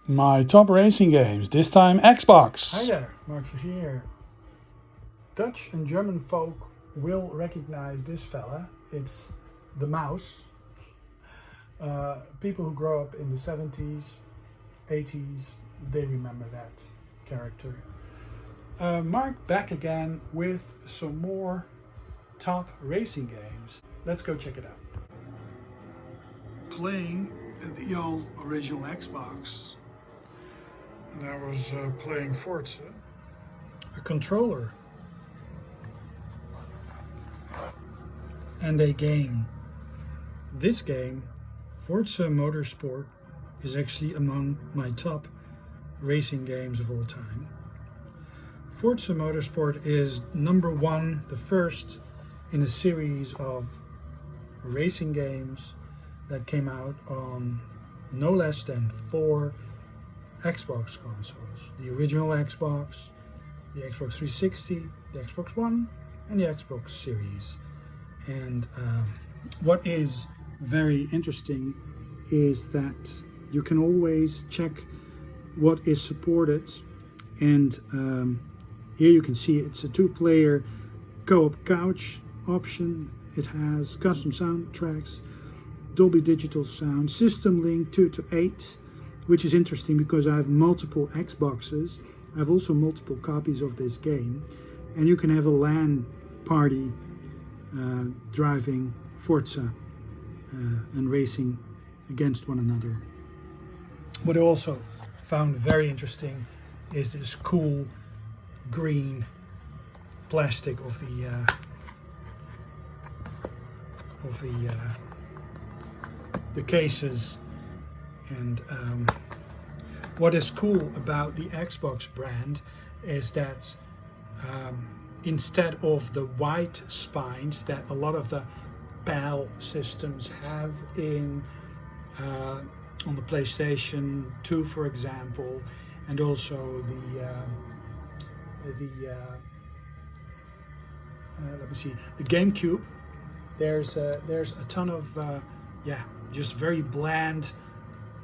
My top racing games, this time Xbox. Hi there, Mark here. Dutch and German folk will recognize this fella. It's the mouse. People who grow up in the 70s, 80s, they remember that character. Mark back again with some more top racing games. Let's go check it out. Playing the old original Xbox. And I was playing Forza. A controller. And a game. This game, Forza Motorsport, is actually among my top racing games of all time. Forza Motorsport is number one, the first in a series of racing games that came out on no less than 4 Xbox consoles. The original Xbox, the Xbox 360, the Xbox One, and the Xbox Series. And what is very interesting is that you can always check what is supported. And here you can see it's a 2-player co-op couch option. It has custom soundtracks, Dolby Digital sound, system link 2 to 8, which is interesting because I have multiple Xboxes. I have also multiple copies of this game, and you can have a LAN party driving Forza and racing against one another. What I also found very interesting is this cool green plastic of the cases. And what is cool about the Xbox brand is that instead of the white spines that a lot of the PAL systems have on the PlayStation 2, for example, and also the GameCube, there's a ton of just very bland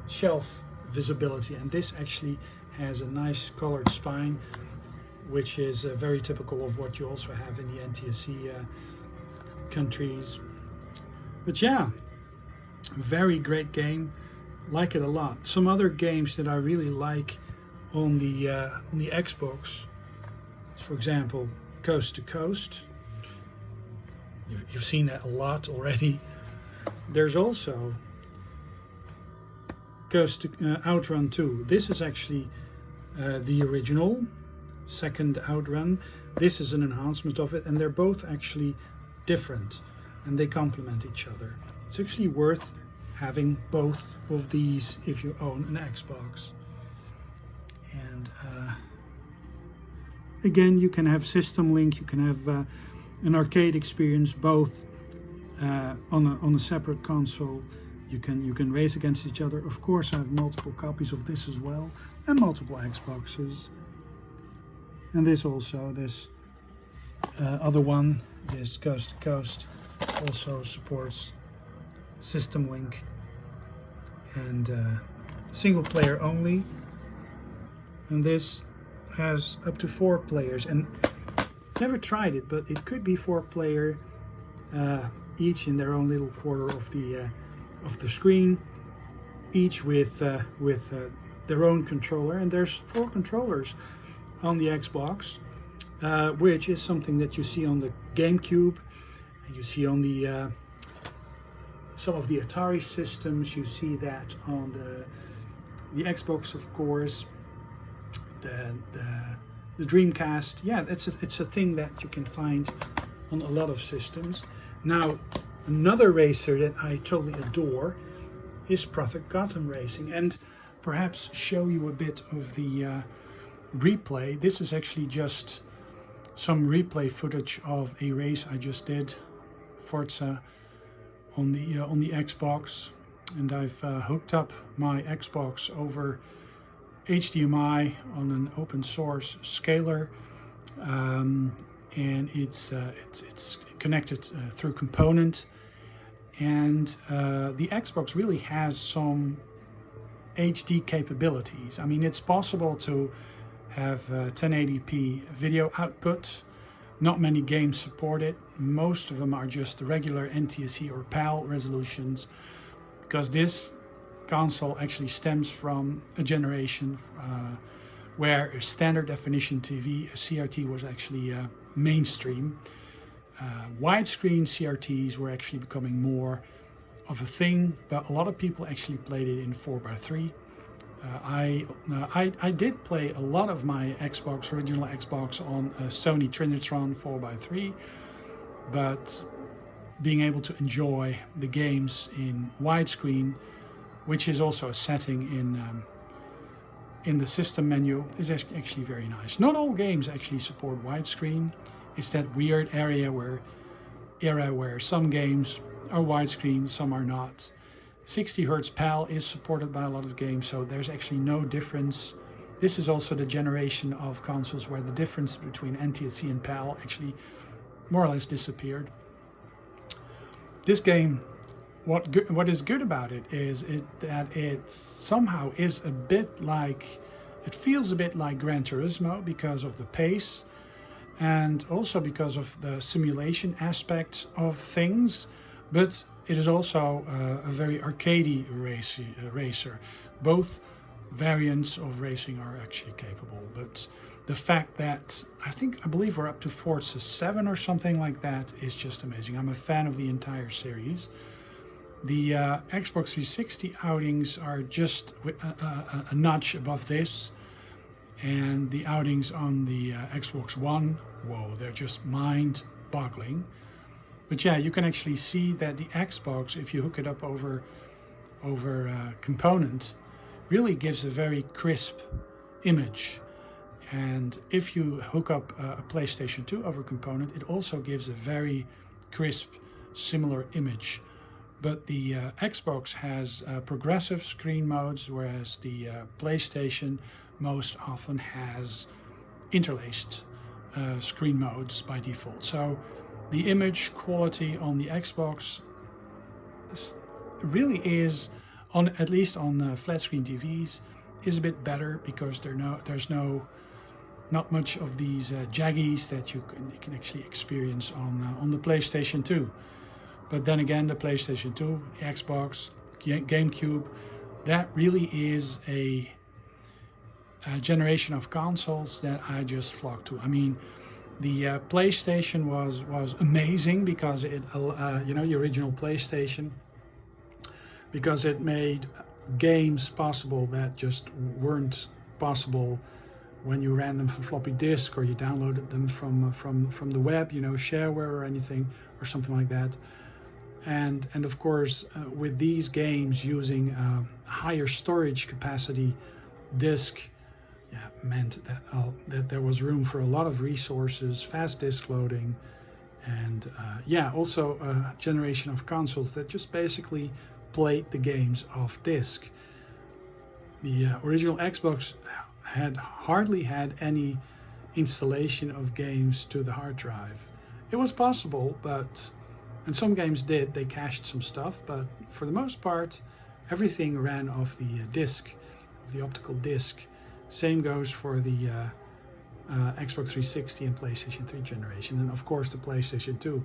shelf visibility, and this actually has a nice colored spine, which is very typical of what you also have in the NTSC countries. But yeah, very great game, like it a lot. Some other games that I really like on the Xbox, for example, Coast to Coast. You've seen that a lot already. There's also Coast to Outrun 2. This is actually the original second Outrun. This is an enhancement of it, and they're both actually different and they complement each other. It's actually worth having both of these if you own an Xbox. And again, you can have system link, you can have an arcade experience both on a separate console. You can race against each other. Of course, I have multiple copies of this as well, and multiple Xboxes. And this also, this other one, this Coast to Coast, also supports system link and single player only. And this has up to 4 players. And never tried it, but it could be 4 player, each in their own little corner of the screen, each with their own controller. And there's 4 controllers on the Xbox, which is something that you see on the GameCube, and you see on the some of the Atari systems. You see that on the Xbox, of course, the Dreamcast. Yeah, it's a thing that you can find on a lot of systems. Now, another racer that I totally adore is Prophet Gotham Racing, and perhaps show you a bit of the replay. This is actually just some replay footage of a race I just did, Forza, on the Xbox, and I've hooked up my Xbox over HDMI on an open source scaler, and it's connected through Component, and the Xbox really has some HD capabilities. I mean, it's possible to have 1080p video output. Not many games support it. Most of them are just the regular NTSC or PAL resolutions, because this console actually stems from a generation where a standard definition TV, a CRT, was actually mainstream. Widescreen CRTs were actually becoming more of a thing, but a lot of people actually played it in 4:3. I did play a lot of my original Xbox on a Sony Trinitron 4:3, but being able to enjoy the games in widescreen, which is also a setting in the system menu, is actually very nice. Not all games actually support widescreen. It's that weird era where some games are widescreen, some are not. 60 Hz PAL is supported by a lot of games, so there's actually no difference. This is also the generation of consoles where the difference between NTSC and PAL actually more or less disappeared. This game, what is good about it is that it somehow is a bit like, it feels a bit like Gran Turismo because of the pace and also because of the simulation aspects of things, but it is also a very arcadey racer. Both variants of racing are actually capable, but the fact that I believe we're up to Forza 7 or something like that is just amazing. I'm a fan of the entire series. The Xbox 360 outings are just a notch above this, and the outings on the Xbox One, whoa, they're just mind-boggling. But yeah, you can actually see that the Xbox, if you hook it up over component, really gives a very crisp image. And if you hook up a PlayStation 2 over component, it also gives a very crisp, similar image. But the Xbox has progressive screen modes, whereas the PlayStation most often has interlaced screen modes by default. So the image quality on the Xbox really is, at least on flat screen TVs, is a bit better because there's not much of these jaggies that you can actually experience on the PlayStation 2. But then again, the PlayStation 2, the Xbox, GameCube, that really is a generation of consoles that I just flock to. I mean, the PlayStation was amazing because it, the original PlayStation, because it made games possible that just weren't possible when you ran them from floppy disk or you downloaded them from the web, shareware or anything or something like that. And of course, with these games using higher storage capacity disk, meant that there was room for a lot of resources, fast disk loading, and also a generation of consoles that just basically played the games off disk. The original Xbox hardly had any installation of games to the hard drive. It was possible, and some games did, they cached some stuff, but for the most part, everything ran off the disk, the optical disk. Same goes for the Xbox 360 and PlayStation 3 generation, and of course the PlayStation 2.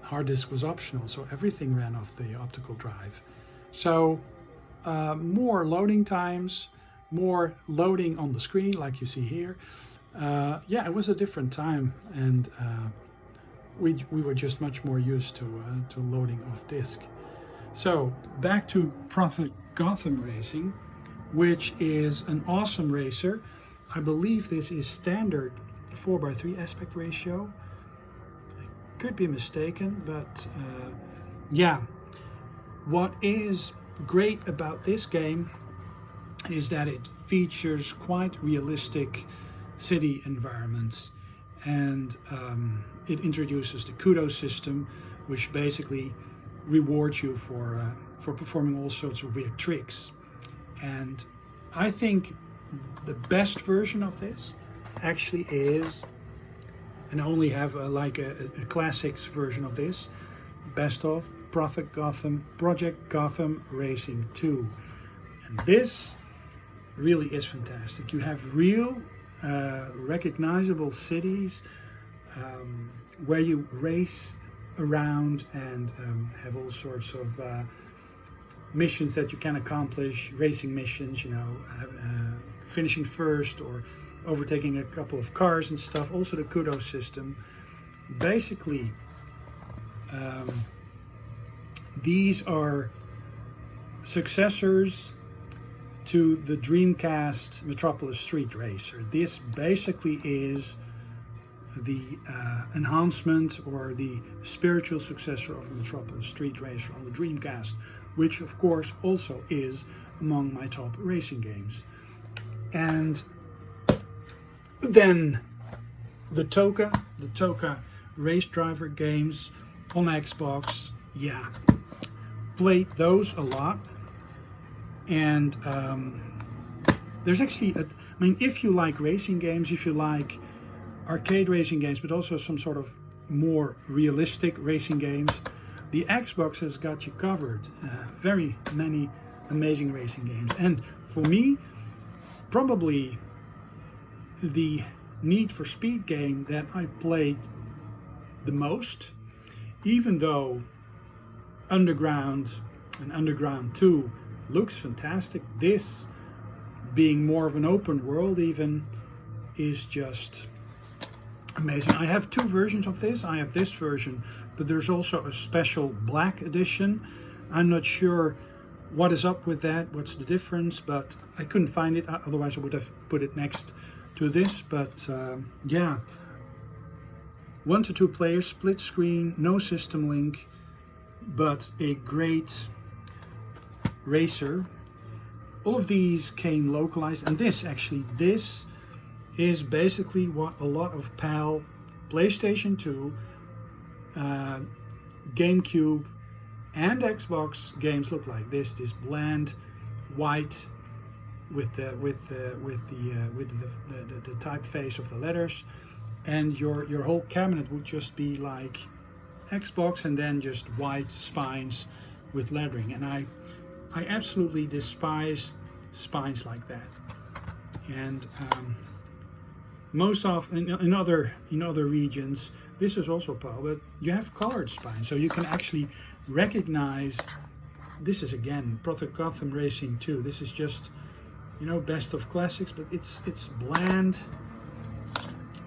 Hard disk was optional, so everything ran off the optical drive. So more loading times, more loading on the screen, like you see here. It was a different time, and we were just much more used to loading off disk. So back to Prophet Gotham Racing, which is an awesome racer. I believe this is standard 4:3 aspect ratio. I could be mistaken, but what is great about this game is that it features quite realistic city environments, and it introduces the kudos system, which basically rewards you for performing all sorts of weird tricks. And I think the best version of this actually is, and I only have a classics version of this, best of Project Gotham Racing 2. And This really is fantastic. You have real recognizable cities where you race around and have all sorts of missions that you can accomplish, racing missions, you know, finishing first or overtaking a couple of cars and stuff. Also the kudos system. Basically, these are successors to the Dreamcast Metropolis Street Racer. This basically is the enhancement or the spiritual successor of the Metropolis Street Racer on the Dreamcast, which of course also is among my top racing games. And then the Toka race driver games on Xbox, yeah, played those a lot. And there's actually, I mean, if you like racing games, if you like arcade racing games, but also some sort of more realistic racing games, the Xbox has got you covered. Very many amazing racing games. And for me, probably the Need for Speed game that I played the most, even though Underground and Underground 2 looks fantastic, this being more of an open world even is just amazing. I have two versions of this. I have this version, but there's also a special black edition. I'm not sure what is up with that, what's the difference, but I couldn't find it, otherwise I would have put it next to this. But yeah, 1 to 2 players, split screen, no system link, but a great racer. All of these came localized, and this is basically what a lot of PAL, PlayStation 2, GameCube and Xbox games look like. This bland white with the typeface of the letters, and your whole cabinet would just be like Xbox, and then just white spines with lettering. And I absolutely despise spines like that. And most often in other regions, this is also PAL, but you have colored spines, so you can actually recognize. This is again Project Gotham Racing 2. This is just, you know, best of classics, but it's bland.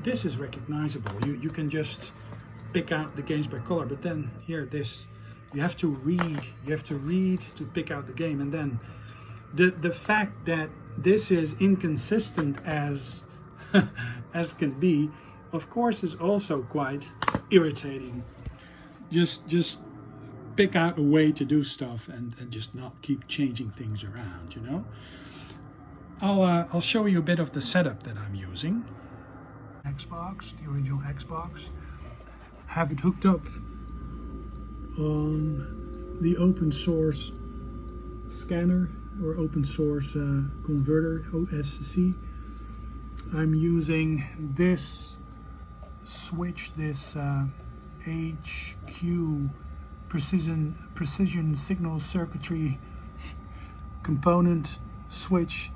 This is recognizable. You can just pick out the games by color, but then here, this, you have to read. You have to read to pick out the game, and then the fact that this is inconsistent as as can be, of course, is also quite irritating. Just pick out a way to do stuff and just not keep changing things around, you know. I'll show you a bit of the setup that I'm using. Xbox, the original Xbox. Have it hooked up on the open source scanner or open source converter, OSC. I'm using this switch, this HQ precision signal circuitry component switch.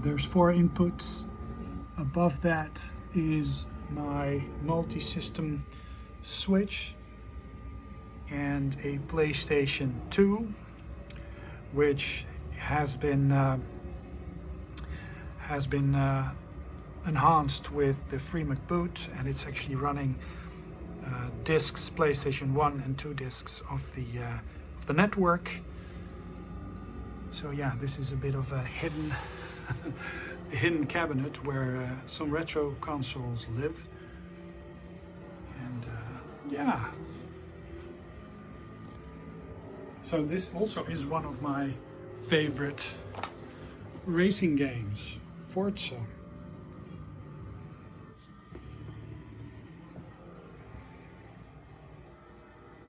There's 4 inputs. Above that is my multi-system switch and a PlayStation 2, which has been enhanced with the FreeMac boot, and it's actually running discs, PlayStation 1 and 2 discs of the network. So yeah, this is a bit of a hidden hidden cabinet where some retro consoles live. And yeah, so this also is one of my favorite racing games, Forza.